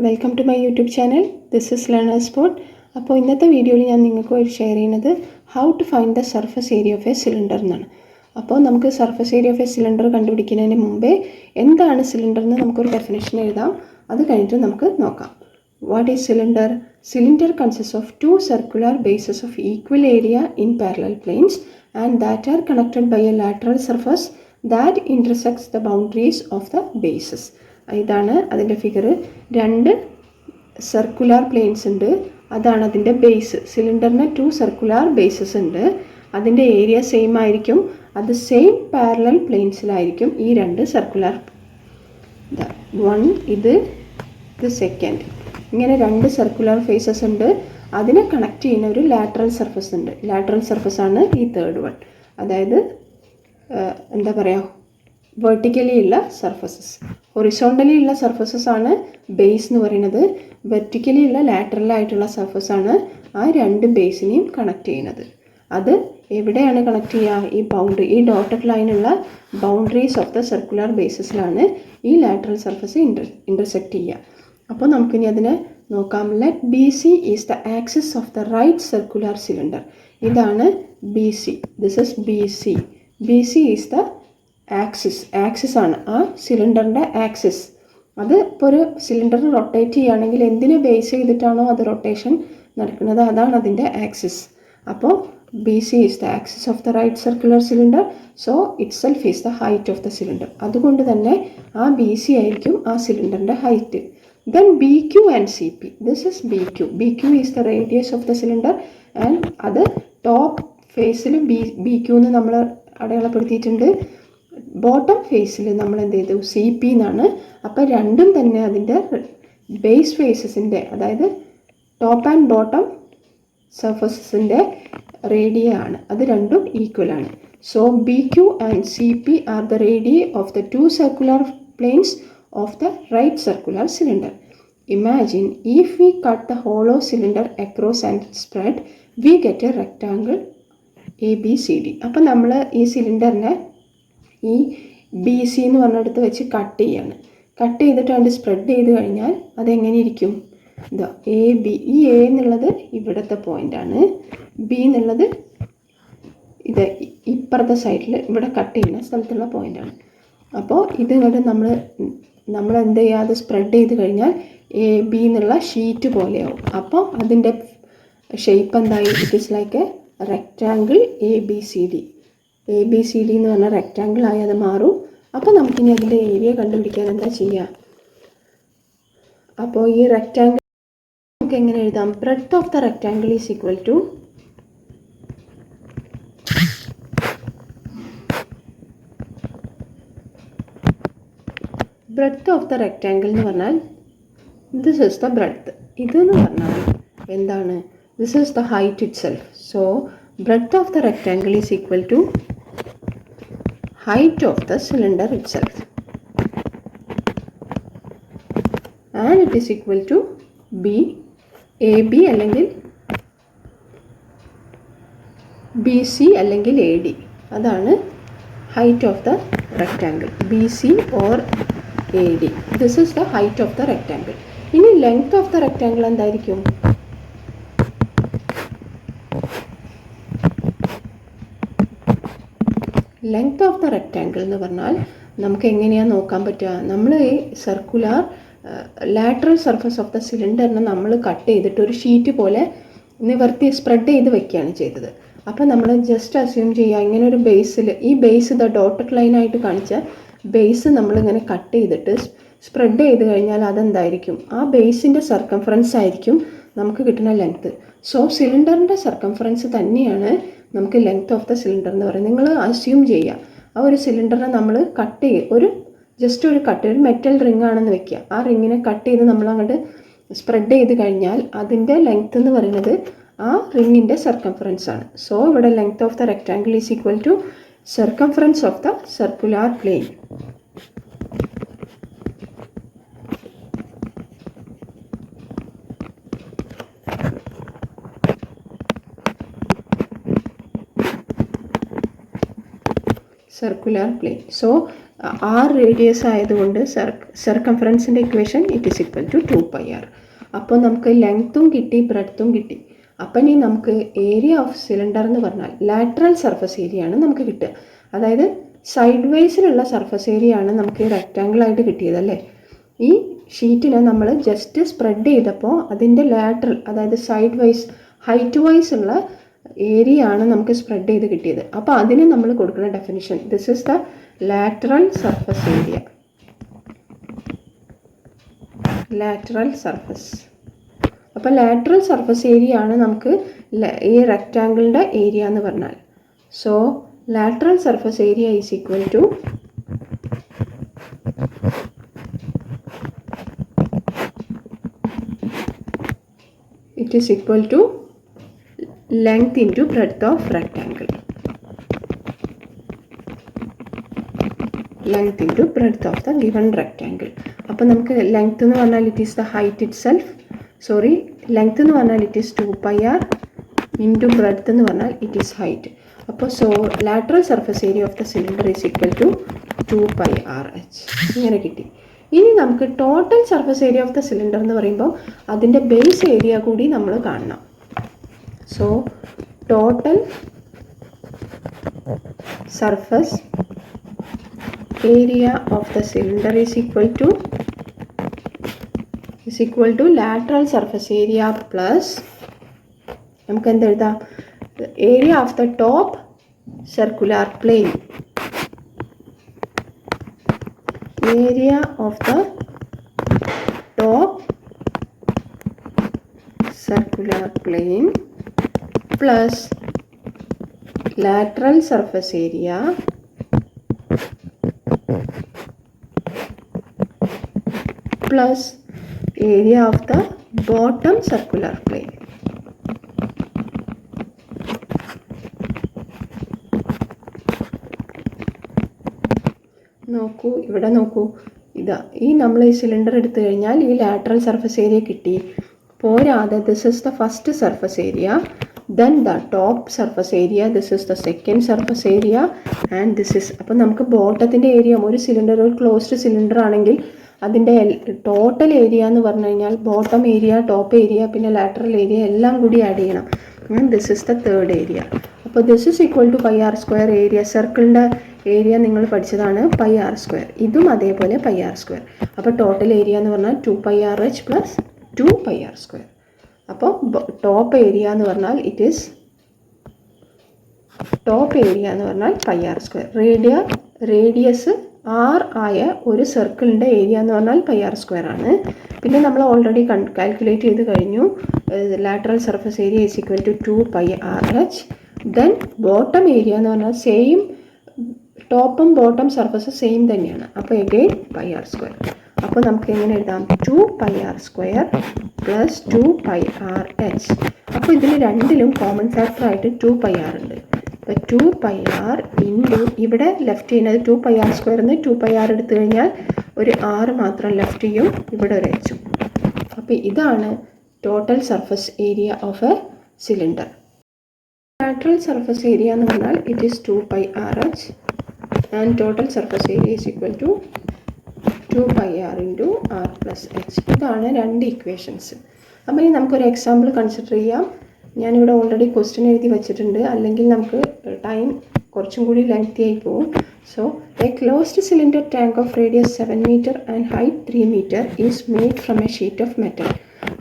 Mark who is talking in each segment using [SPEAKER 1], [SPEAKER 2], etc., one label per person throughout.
[SPEAKER 1] Welcome to my YouTube channel. This is learner spot. അപ്പോൾ ഇന്നത്തെ വീഡിയോയിൽ ഞാൻ നിങ്ങൾക്ക് ഷെയർ ചെയ്യുന്നത് how to find the surface area of a cylinder എന്നാണ്. അപ്പോൾ നമുക്ക് surface area of a cylinder കണ്ടുപിടിക്കുന്നതിന് മുമ്പേ എന്താണ് സിലിണ്ടർ എന്ന് നമുക്കൊരു ഡെഫിനേഷൻ എഴുതാം. അത് കഴിഞ്ഞിട്ട് നമുക്ക് നോക്കാം. What is cylinder? Cylinder consists of two circular bases of equal area in parallel planes and that are connected by a lateral surface that intersects the boundaries of the bases. ഇതാണ് അതിൻ്റെ figure. രണ്ട് circular planes ഉണ്ട്, അതാണ് അതിൻ്റെ base. സിലിണ്ടറിന് to circular bases ഉണ്ട്, അതിൻ്റെ area same ആയിരിക്കും. അത് സെയിം പാരലൽ പ്ലെയിൻസിലായിരിക്കും ഈ രണ്ട് സർക്കുലർ. ഇത് സെക്കൻഡ്. ഇങ്ങനെ രണ്ട് സർക്കുലർ ഫേസസ് ഉണ്ട്, അതിനെ കണക്ട് ചെയ്യുന്ന ഒരു ലാറ്ററൽ സർഫസ് ഉണ്ട്. ലാറ്ററൽ സർഫസ് ആണ് ഈ തേർഡ് വൺ. അതായത് എന്താ പറയുക, വെർട്ടിക്കലി ഉള്ള സർഫസസ്. ഹൊറിസോണ്ടലി ഉള്ള സർഫസസ് ആണ് ബേസ് എന്ന് പറയുന്നത്. വെർട്ടിക്കലി ഉള്ള ലാറ്ററലായിട്ടുള്ള സർഫസ് ആണ് ആ രണ്ട് ബേസിനെയും കണക്ട് ചെയ്യുന്നത്. അത് എവിടെയാണ് കണക്ട് ചെയ്യുക? ഈ ബൗണ്ടറി, ഈ ഡോട്ടഡ് ലൈനുള്ള ബൗണ്ടറീസ് ഓഫ് ദ സർക്കുലർ ബേസിസിലാണ് ഈ ലാറ്ററൽ സർഫസ് ഇൻ്റർസെക്റ്റ് ചെയ്യുക. അപ്പോൾ നമുക്കിനി അതിനെ നോക്കാം. Let B C is the axis of the right circular cylinder. ഇതാണ് B C. This is B C. B C is the axis ആണ് ആ സിലിണ്ടറിൻ്റെ ആക്സിസ്. അത് ഇപ്പോൾ ഒരു സിലിണ്ടർ റൊട്ടേറ്റ് ചെയ്യുകയാണെങ്കിൽ എന്തിനെ ബേസ് ചെയ്തിട്ടാണോ അത് റൊട്ടേഷൻ നടക്കുന്നത്, അതാണ് അതിൻ്റെ ആക്സിസ്. അപ്പോൾ B C is the axis of the right circular cylinder. So itself is the height of the cylinder. അതുകൊണ്ട് തന്നെ ആ ബി സി ആയിരിക്കും ആ സിലിണ്ടറിൻ്റെ height. Then BQ and CP. This is BQ. BQ is the radius of the cylinder and അത് top ഫേസിൽ BQ എന്ന് നമ്മൾ അടയാളപ്പെടുത്തിയിട്ടുണ്ട്. ബോട്ടം ഫേസിൽ നമ്മൾ എന്ത് ചെയ്തു? CP എന്നാണ്. അപ്പോൾ രണ്ടും തന്നെ അതിൻ്റെ ബേസ് ഫേസസിൻ്റെ, അതായത് ടോപ്പ് ആൻഡ് ബോട്ടം സർഫസസിൻ്റെ റേഡിയ ആണ്. അത് രണ്ടും ഈക്വൽ ആണ്. So BQ and CP are the radii of the two circular planes of the right circular cylinder. Imagine if we cut the hollow cylinder across and spread, we get a rectangle ABCD. അപ്പോൾ നമ്മൾ ഈ സിലിണ്ടറിനെ ഈ B C എന്ന് പറഞ്ഞിടത്ത് വെച്ച് cut ചെയ്യാണ്. Cut ചെയ്തിട്ട് അതിൻ്റെ spread ചെയ്ത് കഴിഞ്ഞാൽ അതെങ്ങനെ ഇരിക്കും? ഇതാ എ ബി. ഈ എ എന്നുള്ളത് ഇവിടുത്തെ പോയിൻ്റാണ്, ബി എന്നുള്ളത് ഇത് ഇപ്പുറത്തെ സൈഡിൽ ഇവിടെ കട്ട് ചെയ്യുന്ന സ്ഥലത്തുള്ള പോയിൻ്റാണ്. അപ്പോൾ ഇതിങ്ങോട്ട് നമ്മൾ എന്ത് ചെയ്യുക? അത് സ്പ്രെഡ് ചെയ്ത് കഴിഞ്ഞാൽ എ ബി എന്നുള്ള ഷീറ്റ് പോലെയാവും. അപ്പോൾ അതിൻ്റെ ഷേപ്പ് എന്തായി? It is like A rectangle ABCD. ABCD എന്ന് പറഞ്ഞാൽ റെക്റ്റാങ്കിൾ ആയി അത് മാറും. അപ്പോൾ നമുക്കിനി അതിൻ്റെ ഏരിയ കണ്ടുപിടിക്കാൻ എന്താ ചെയ്യുക? അപ്പോൾ ഈ റെക്റ്റാങ്കിൾ നമുക്ക് എങ്ങനെ എഴുതാം? Breadth of the rectangle is equal to breadth of the rectangle എന്ന് പറഞ്ഞാൽ ദിസ് ഈസ് ദ ബ്രെഡ്ത്ത്. ഇതെന്ന് പറഞ്ഞാൽ എന്താണ്? This is the height itself. So breadth of the rectangle is equal to height of the cylinder itself and it is equal to B A B അല്ലെങ്കിൽ B C അല്ലെങ്കിൽ A D. അതാണ് height of the rectangle BC or AD. This is the height of the rectangle. ഇനി length of the rectangle എന്തായിരിക്കും? Length of the rectangle എന്ന് പറഞ്ഞാൽ നമുക്ക് എങ്ങനെയാണ് നോക്കാൻ പറ്റുക? നമ്മൾ ഈ circular lateral surface of the സിലിണ്ടറിനെ നമ്മൾ കട്ട് ചെയ്തിട്ട് ഒരു ഷീറ്റ് പോലെ നിവർത്തി സ്പ്രെഡ് ചെയ്ത് വെക്കുകയാണ് ചെയ്തത്. അപ്പോൾ നമ്മൾ ജസ്റ്റ് അസ്യൂം ചെയ്യുക, ഇങ്ങനെ ഒരു ബേസിൽ, ഈ ബേസ് ഇതാ ഡോട്ടഡ് ലൈനായിട്ട് കാണിച്ച ബേസ് നമ്മളിങ്ങനെ കട്ട് ചെയ്തിട്ട് സ്പ്രെഡ് ചെയ്ത് കഴിഞ്ഞാൽ അതെന്തായിരിക്കും? ആ ബേസിൻ്റെ സർക്കംഫറൻസ് ആയിരിക്കും നമുക്ക് കിട്ടുന്ന ലെങ്ത്ത്. സോ സിലിണ്ടറിൻ്റെ സർക്കംഫറൻസ് തന്നെയാണ് നമുക്ക് ലെങ്ത്ത് ഓഫ് ദ സിലിണ്ടർ എന്ന് പറയുന്നത്. നിങ്ങൾ അസ്യൂം ചെയ്യുക, ആ ഒരു സിലിണ്ടറിനെ നമ്മൾ കട്ട് ചെയ്ത് ജസ്റ്റ് ഒരു മെറ്റൽ റിംഗ് ആണെന്ന് വെക്കുക. ആ റിങ്ങിനെ കട്ട് ചെയ്ത് നമ്മൾ അങ്ങോട്ട് സ്പ്രെഡ് ചെയ്ത് കഴിഞ്ഞാൽ അതിൻ്റെ ലെങ്ത്ത് എന്ന് പറയുന്നത് ആ റിങ്ങിൻ്റെ സർക്കംഫറൻസ് ആണ്. സോ ഇവിടെ length of the rectangle is equal to circumference of the circular plane. Circular plane. So R radius ആയതുകൊണ്ട് സർക്കംഫറൻസിൻ്റെ equation it is equal to 2πr. അപ്പോൾ നമുക്ക് ലെങ്ത്തും കിട്ടി ബ്രെഡ്ത്തും കിട്ടി. അപ്പം ഇനി നമുക്ക് ഏരിയ ഓഫ് സിലിണ്ടർ എന്ന് പറഞ്ഞാൽ ലാറ്ററൽ സർഫസ് ഏരിയ ആണ് നമുക്ക് കിട്ടുക. അതായത് സൈഡ് വൈസിലുള്ള സർഫസ് ഏരിയ ആണ് നമുക്ക് റെക്റ്റാങ്കിളായിട്ട് കിട്ടിയത് അല്ലേ. ഈ ഷീറ്റിനെ നമ്മൾ ജസ്റ്റ് സ്പ്രെഡ് ചെയ്തപ്പോൾ അതിൻ്റെ ലാറ്ററൽ, അതായത് സൈഡ് വൈസ് ഹൈറ്റ് വൈസ് ഉള്ള ഏരിയ ആണ് നമുക്ക് സ്പ്രെഡ് ചെയ്ത് കിട്ടിയത്. അപ്പോൾ അതിന് നമ്മൾ കൊടുക്കുന്ന definition this is the lateral surface area. Lateral surface. അപ്പോൾ ലാറ്ററൽ സർഫസ് ഏരിയ ആണ് നമുക്ക് ഈ റെക്റ്റാങ്കിളിൻ്റെ ഏരിയ എന്ന് പറഞ്ഞാൽ. So lateral surface area is equal to length into breadth of rectangle. Length into breadth of the given rectangle. അപ്പോൾ നമുക്ക് length എന്ന് പറഞ്ഞാൽ it is the height itself. Length എന്ന് പറഞ്ഞാൽ it is 2πr into breadth എന്ന് പറഞ്ഞാൽ it is height. അപ്പോൾ lateral surface area of the cylinder is equal to 2πrh. ഇങ്ങനെ കിട്ടി. ഇനി നമുക്ക് total surface area of the cylinder എന്ന് പറയുമ്പോൾ അതിൻ്റെ ബേസ് ഏരിയ കൂടി നമ്മൾ കാണണം. So total surface area of the cylinder is equal to lateral surface area plus നമുക്ക് എന്തെഴുതാം, area of the top circular plane. Area of the top circular plane plus lateral surface area plus area of the bottom circular plane. നോക്കൂ, ഇവിടെ നോക്കൂ, ഇതാ ഈ നമ്മൾ ഈ cylinder എടുത്തു കഴിഞ്ഞാൽ ഈ ലാറ്ററൽ സർഫസ് ഏരിയ കിട്ടി. പോരാതെ this is the first surface area, then the top surface area, this is the second surface area and this is. അപ്പം നമുക്ക് ബോട്ടത്തിൻ്റെ ഏരിയ, ഒരു സിലിണ്ടർ ഒരു ക്ലോസ്ഡ് സിലിണ്ടർ ആണെങ്കിൽ അതിൻ്റെ ടോട്ടൽ ഏരിയ എന്ന് പറഞ്ഞു കഴിഞ്ഞാൽ ബോട്ടം ഏരിയ, ടോപ്പ് ഏരിയ, പിന്നെ ലാറ്ററൽ ഏരിയ എല്ലാം കൂടി ആഡ് ചെയ്യണം. And this is the third area. അപ്പോൾ this is equal to πr². Area സർക്കിളിൻ്റെ ഏരിയ നിങ്ങൾ പഠിച്ചതാണ് πr². ഇതും അതേപോലെ πr². അപ്പോൾ ടോട്ടൽ ഏരിയ എന്ന് പറഞ്ഞാൽ 2πrh പ്ലസ് 2πr². അപ്പോൾ ടോപ്പ് ഏരിയ എന്ന് പറഞ്ഞാൽ ഇറ്റ് ഈസ് ടോപ്പ് ഏരിയ എന്ന് പറഞ്ഞാൽ πr². റേഡിയസ് r ആയ ഒരു സർക്കിളിൻ്റെ ഏരിയ എന്ന് പറഞ്ഞാൽ πr² ആണ്. പിന്നെ നമ്മൾ ഓൾറെഡി കാൽക്കുലേറ്റ് ചെയ്ത് കഴിഞ്ഞു. Lateral surface area is equal to 2πrh. Then bottom area എന്ന് പറഞ്ഞാൽ സെയിം, ടോപ്പും ബോട്ടം സർഫസ് സെയിം തന്നെയാണ്. അപ്പോൾ എഗെയിൻ πr². അപ്പോൾ നമുക്ക് എങ്ങനെ എഴുതാം, 2πr² പ്ലസ് 2πrh. അപ്പോൾ ഇതിൽ രണ്ടിലും കോമൺ ഫാക്ടറായിട്ട് 2πr ഉണ്ട്. അപ്പോൾ 2πr ഇൻറ്റു ഇവിടെ ലെഫ്റ്റ് ചെയ്യുന്നത് 2πr² 2πr എടുത്തു കഴിഞ്ഞാൽ ഒരു r മാത്രം ലെഫ്റ്റ് ചെയ്യും, ഇവിടെ ഒരു h. അപ്പോൾ ഇതാണ് total surface area of a cylinder. Lateral surface area എന്ന് പറഞ്ഞാൽ it is 2πrh and total surface area is equal to 2πr into r plus h. ഇതാണ് രണ്ട് ഇക്വേഷൻസ്. അപ്പോൾ ഇനി നമുക്കൊരു എക്സാമ്പിൾ കൺസിഡർ ചെയ്യാം. ഞാനിവിടെ ഓൾറെഡി ക്വസ്റ്റ്യൻ എഴുതി വെച്ചിട്ടുണ്ട്, അല്ലെങ്കിൽ നമുക്ക് ടൈം കുറച്ചും കൂടി ലെങ്തി ആയി പോകും. So A closed cylinder tank of radius 7 meter and height 3 meter is made from a sheet of metal.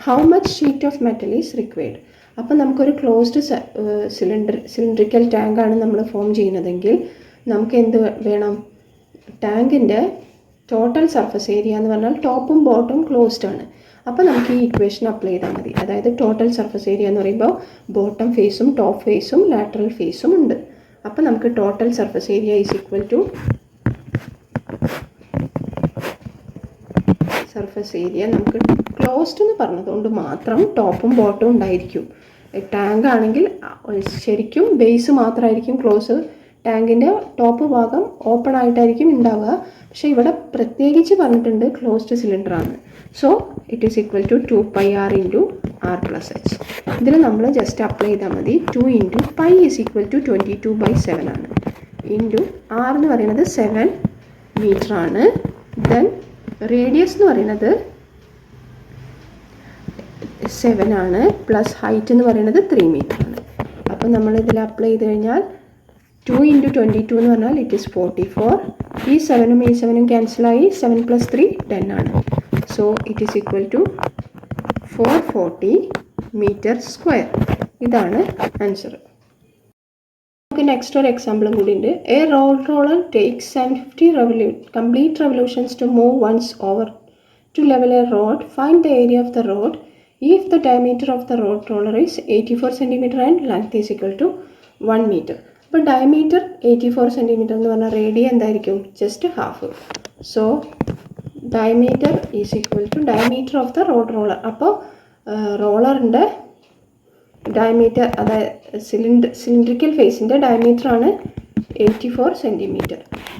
[SPEAKER 1] How much sheet of metal is required? അപ്പോൾ നമുക്കൊരു ക്ലോസ്ഡ് സിലിണ്ടറിക്കൽ ടാങ്കാണ് നമ്മൾ ഫോം ചെയ്യുന്നതെങ്കിൽ നമുക്ക് എന്ത് വേണം, ടാങ്കിൻ്റെ ടോട്ടൽ സർഫസ് ഏരിയ എന്ന് പറഞ്ഞാൽ ടോപ്പും ബോട്ടും ക്ലോസ്ഡ് ആണ്. അപ്പോൾ നമുക്ക് ഈ ഇക്വേഷൻ അപ്ലൈ ചെയ്താൽ മതി. അതായത് ടോട്ടൽ സർഫസ് ഏരിയ എന്ന് പറയുമ്പോൾ ബോട്ടം ഫേസും ടോപ്പ് ഫേസും ലാറ്ററൽ ഫേസും ഉണ്ട്. അപ്പോൾ നമുക്ക് total surface area is equal to surface area, നമുക്ക് ക്ലോസ്ഡ് എന്ന് പറഞ്ഞതുകൊണ്ട് മാത്രം ടോപ്പും ബോട്ടും ഉണ്ടായിരിക്കും. ടാങ്ക് ആണെങ്കിൽ ശരിക്കും ബേസ് മാത്രമായിരിക്കും ക്ലോസ്, ടാങ്കിൻ്റെ ടോപ്പ് ഭാഗം ഓപ്പൺ ആയിട്ടായിരിക്കും ഉണ്ടാവുക. പക്ഷേ ഇവിടെ പ്രത്യേകിച്ച് പറഞ്ഞിട്ടുണ്ട് ക്ലോസ്ഡ് സിലിണ്ടർ ആണ്. So it is equal to 2πr into r plus h. ഇതിൽ നമ്മൾ ജസ്റ്റ് അപ്ലൈ ചെയ്താൽ മതി. 2 × π ഈസ് ഈക്വൽ ടു 22/7 ആണ്. ഇൻറ്റു ആർ എന്ന് പറയുന്നത് 7 മീറ്റർ ആണ്. ദെൻ റേഡിയസ് എന്ന് പറയുന്നത് 7 ആണ്, പ്ലസ് ഹൈറ്റ് എന്ന് പറയുന്നത് 3 മീറ്റർ ആണ്. അപ്പോൾ നമ്മൾ ഇതിൽ അപ്ലൈ ചെയ്ത് കഴിഞ്ഞാൽ 2 × 22 എന്ന് പറഞ്ഞാൽ ഇറ്റ് ഈസ് 44. ഈ 7ഉം ഈ 7ഉം ക്യാൻസലായി 7 + 3 10 ആണ്. So it is equal to 440 meter square. ഇതാണ് ആൻസർ. നമുക്ക് നെക്സ്റ്റ് ഒരു എക്സാമ്പിളും കൂടി ഉണ്ട്. A road roller takes 750 complete revolutions to move once over to level a road. Find the area of the road if the diameter of the road roller is 84 cm and length is equal to 1 meter. അപ്പോൾ diameter 84 cm എന്ന് പറഞ്ഞാൽ radius എന്തായിരിക്കും? Just half. So diameter is equal to diameter of the road roller. അപ്പോൾ റോളറിൻ്റെ diameter, അതായത് cylindrical ഫേസിൻ്റെ diameter ആണ് 84 cm.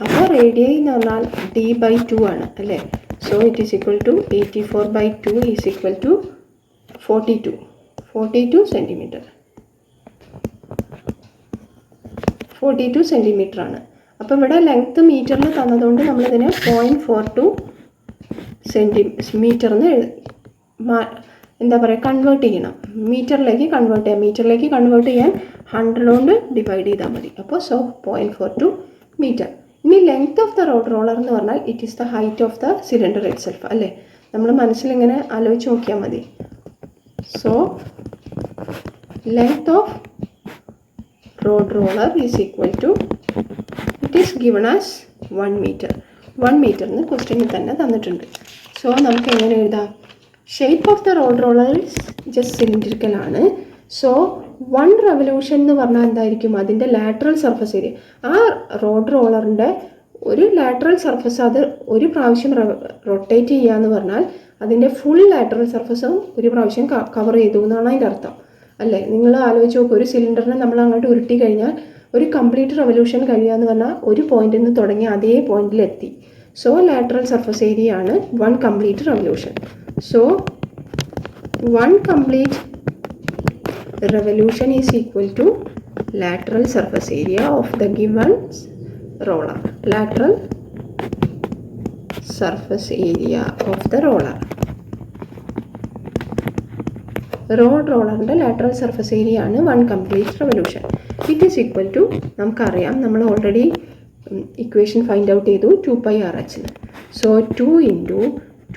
[SPEAKER 1] അപ്പോൾ റേഡിയ എന്ന് പറഞ്ഞാൽ d/2 ആണ് അല്ലേ? So it is equal to 84/2 is equal to 42 centimeter. 42 centimeter ആണ്. അപ്പോൾ ഇവിടെ ലെങ്ത്ത് മീറ്ററിൽ തന്നതുകൊണ്ട് നമ്മളിതിനെ 0.42 സെൻറ്റിമീറ്ററിന് എന്താ പറയുക കൺവേർട്ട് ചെയ്യണം. മീറ്ററിലേക്ക് കൺവേർട്ട് ചെയ്യാം. മീറ്ററിലേക്ക് കൺവേർട്ട് ചെയ്യാൻ 100 കൊണ്ട് ഡിവൈഡ് ചെയ്താൽ മതി. അപ്പോൾ 0.42 മീറ്റർ. ഇനി length of the road roller എന്ന് പറഞ്ഞാൽ it is the height of the cylinder it self അല്ലേ? നമ്മൾ മനസ്സിലിങ്ങനെ ആലോചിച്ച് നോക്കിയാൽ മതി. So length of road roller is equal to, it is given as 1 meter. 1 meter എന്ന് ക്വസ്റ്റ്യനിൽ തന്നെ തന്നിട്ടുണ്ട്. സോ നമുക്ക് എങ്ങനെ എഴുതാം? Shape of the road roller is just cylindrical ആണ്. സോ 1 റെവല്യൂഷൻ എന്ന് പറഞ്ഞാൽ എന്തായിരിക്കും? അതിൻ്റെ ലാറ്ററൽ സർഫസ് ഏരിയ. ആ റോഡ് റോളറിൻ്റെ ഒരു ലാറ്ററൽ സർഫസ് അത് ഒരു പ്രാവശ്യം റൊട്ടേറ്റ് ചെയ്യുക എന്ന് പറഞ്ഞാൽ അതിൻ്റെ ഫുൾ ലാറ്ററൽ സർഫസും ഒരു പ്രാവശ്യം കവർ ചെയ്തു എന്നാണ് അതിൻ്റെ അർത്ഥം അല്ലേ? നിങ്ങൾ ആലോചിച്ച് നോക്കുക, ഒരു സിലിണ്ടറിനെ നമ്മൾ അങ്ങോട്ട് ഉരുട്ടി കഴിഞ്ഞാൽ ഒരു കംപ്ലീറ്റ് റെവല്യൂഷൻ കഴിയുക എന്ന് പറഞ്ഞാൽ ഒരു പോയിന്റിൽ നിന്ന് തുടങ്ങി അതേ പോയിന്റിലെത്തി. സോ ലാറ്ററൽ സർഫസ് ഏരിയ ആണ് 1 complete revolution. So 1 complete revolution is equal to lateral surface area of the given roller. Lateral surface area of the roller. Road റോളറിൻ്റെ ലാറ്ററൽ സർഫസ് ഏരിയ ആണ് 1 complete revolution. It is equal to, നമുക്കറിയാം, നമ്മൾ already equation find out ചെയ്തു 2πRh. So 2 ×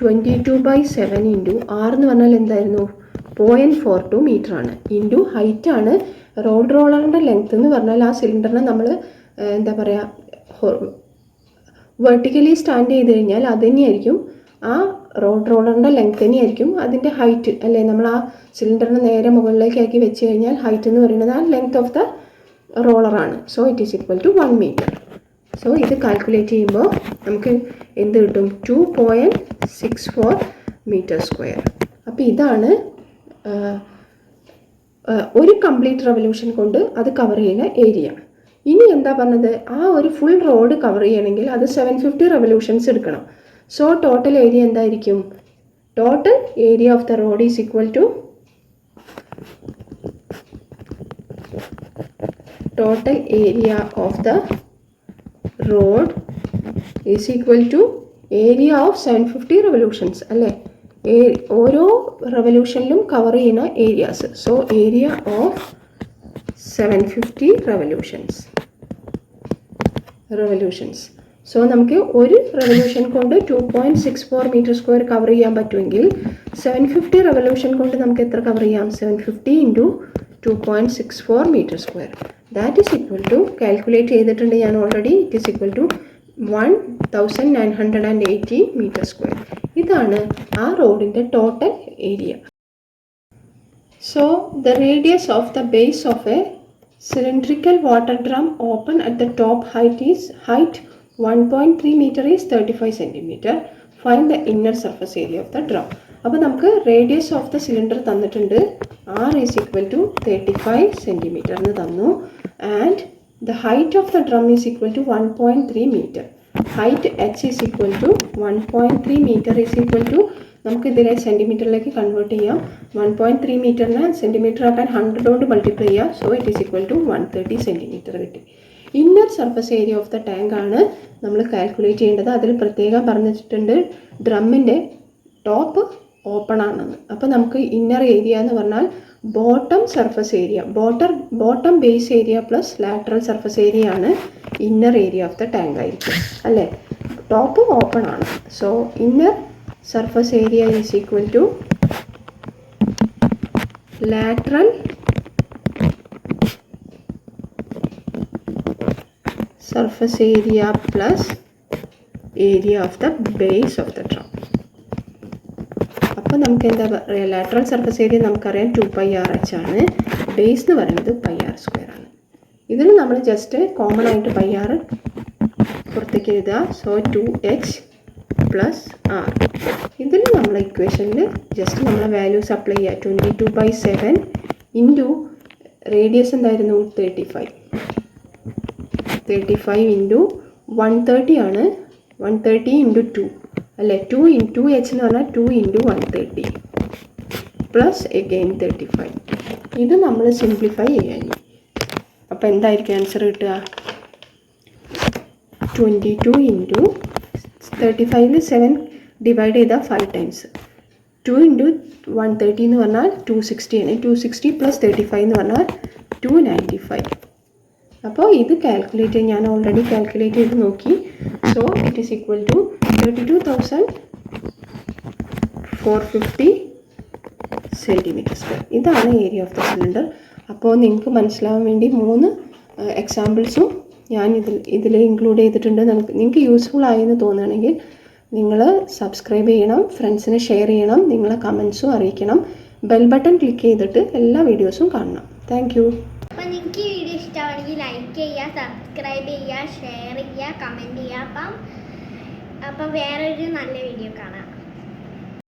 [SPEAKER 1] 22/7 into R എന്ന് പറഞ്ഞാൽ എന്തായിരുന്നു? 0.42 metre ആണ്. Into height ആണ്. റോഡ് റോളറിൻ്റെ ലെങ്ത് എന്ന് പറഞ്ഞാൽ ആ സിലിണ്ടറിനെ നമ്മൾ എന്താ പറയുക വെർട്ടിക്കലി സ്റ്റാൻഡ് ചെയ്ത് കഴിഞ്ഞാൽ അത് തന്നെയായിരിക്കും ആ റോഡ് റോളറിൻ്റെ ലെങ്ത് തന്നെയായിരിക്കും അതിൻ്റെ ഹൈറ്റ് അല്ലേ? നമ്മൾ ആ സിലിണ്ടറിനെ നേരെ മുകളിലേക്കാക്കി വെച്ച് കഴിഞ്ഞാൽ ഹൈറ്റ് എന്ന് പറയുന്നത് ആ ലെങ്ത് ഓഫ് ദ റോളറാണ്. So it is equal to 1 metre. So ഇത് കാൽക്കുലേറ്റ് ചെയ്യുമ്പോൾ നമുക്ക് എന്ത് കിട്ടും? 2.64 മീറ്റർ സ്ക്വയർ. അപ്പോൾ ഇതാണ് ഒരു കംപ്ലീറ്റ് റെവല്യൂഷൻ കൊണ്ട് അത് കവർ ചെയ്യുന്ന ഏരിയ. ഇനി എന്താ പറഞ്ഞത്? ആ ഒരു ഫുൾ റോഡ് കവർ ചെയ്യണമെങ്കിൽ അത് 750 റെവല്യൂഷൻസ് എടുക്കണം. സോ ടോട്ടൽ ഏരിയ എന്തായിരിക്കും? Total area of the road is equal to total area of the road is equal to area of 750 revolutions അല്ലേ? ഓരോ റെവല്യൂഷനിലും കവർ ചെയ്യുന്ന areas. So area of 750 revolutions. So നമുക്ക് ഒരു റെവല്യൂഷൻ കൊണ്ട് 2.64 meter square cover ചെയ്യാൻ പറ്റുമെങ്കിൽ 750 റെവല്യൂഷൻ കൊണ്ട് നമുക്ക് എത്ര കവർ ചെയ്യാം? 750 × 2.64 meter square. That is equal to, calculate ചെയ്തിട്ടുണ്ട് ഞാൻ already, it is equal to 1980 meter square. ഇതാണ് ആ റോഡിൻ്റെ total area. So the radius of the base of a cylindrical water drum open at the top height 1.3 meter is 35 centimeter. Find the inner surface area of the drum. അപ്പോൾ നമുക്ക് radius of the cylinder തന്നിട്ടുണ്ട്. R is equal to 35 centimeter എന്ന് തന്നു. And the height of the drum is equal to 1.3 meter. Height h is equal to 1.3 meter is equal to, നമുക്ക് ഇതിനെ സെൻറ്റിമീറ്ററിലേക്ക് convert ചെയ്യാം. 1.3 മീറ്ററിനെ centimetre ആക്കാൻ 100 കൊണ്ട് മൾട്ടിപ്ലൈ ചെയ്യാം. So it is equal to 130 centimetre കിട്ടി. Inner surface area of the tank ആണ് നമ്മൾ calculate ചെയ്യേണ്ടത്. അതിൽ പ്രത്യേകം പറഞ്ഞിട്ടുണ്ട് ഡ്രമ്മിൻ്റെ ടോപ്പ് ഓപ്പൺ ആണെന്ന്. അപ്പോൾ നമുക്ക് ഇന്നർ ഏരിയ എന്ന് പറഞ്ഞാൽ bottom surface area, bottom base area plus lateral surface area ആണ് inner area of the tank ആയിരിക്കും അല്ലേ. ടോപ്പ് ഓപ്പൺ ആണ്. So inner surface area is equal to lateral surface area plus area of the base of the drum. അപ്പോൾ നമുക്ക് എന്താ പറയുക, lateral surface area നമുക്കറിയാം 2πr/h ആണ്, ബേസ് എന്ന് പറയുന്നത് πr² ആണ്. ഇതിൽ നമ്മൾ ജസ്റ്റ് കോമൺ ആയിട്ട് πr പുറത്തേക്ക് എഴുതുക. So 2h + r. ഇതിൽ നമ്മൾ ഇക്വേഷനിൽ ജസ്റ്റ് നമ്മൾ വാല്യൂസ് അപ്ലൈ ചെയ്യുക. 22/7 ഇൻറ്റു റേഡിയസ് എന്തായിരുന്നു 35 ഇൻറ്റു 130 ആണ്. 130 ഇൻറ്റു 2 അല്ലേ, 2 ഇൻറ്റു h എന്ന് പറഞ്ഞാൽ 2 ഇൻറ്റു 130 പ്ലസ് എഗെയിൻ 35. ഇത് നമ്മൾ സിംപ്ലിഫൈ ചെയ്യാൻ. അപ്പോൾ എന്തായിരിക്കും ആൻസർ കിട്ടുക? 22 ഇൻറ്റു 35 7 ഡിവൈഡ് ചെയ്താൽ 5 ടൈംസ്. 2 ഇൻറ്റു 130 എന്ന് പറഞ്ഞാൽ 260 ആണ്. 260 പ്ലസ് 35 എന്ന് പറഞ്ഞാൽ 295. അപ്പോൾ ഇത് കാൽക്കുലേറ്റ് ചെയ്യാൻ ഞാൻ ഓൾറെഡി കാൽക്കുലേറ്റ് ചെയ്ത് നോക്കി. So it is equal to 32,450 cm². ഇതാണ് ഏരിയ ഓഫ് ദ സിലിണ്ടർ. അപ്പോൾ നിങ്ങൾക്ക് മനസ്സിലാവാൻ വേണ്ടി 3 എക്സാമ്പിൾസും ഞാൻ ഇതിൽ ഇൻക്ലൂഡ് ചെയ്തിട്ടുണ്ട്. നിങ്ങൾക്ക് യൂസ്ഫുൾ ആയെന്ന് തോന്നുകയാണെങ്കിൽ നിങ്ങൾ സബ്സ്ക്രൈബ് ചെയ്യണം, ഫ്രണ്ട്സിന് ഷെയർ ചെയ്യണം, നിങ്ങളെ കമൻസും അറിയിക്കണം. ബെൽ ബട്ടൺ ക്ലിക്ക് ചെയ്തിട്ട് എല്ലാ വീഡിയോസും കാണണം. Thank you.
[SPEAKER 2] അപ്പോൾ നിങ്ങൾക്ക് ഈ വീഡിയോ ഇഷ്ടമാണെങ്കിൽ ലൈക്ക് ചെയ്യുക, സബ്സ്ക്രൈബ് ചെയ്യുക, ഷെയർ ചെയ്യുക, കമൻറ്റ് ചെയ്യുക. അപ്പം വേറൊരു നല്ല വീഡിയോ കാണാം.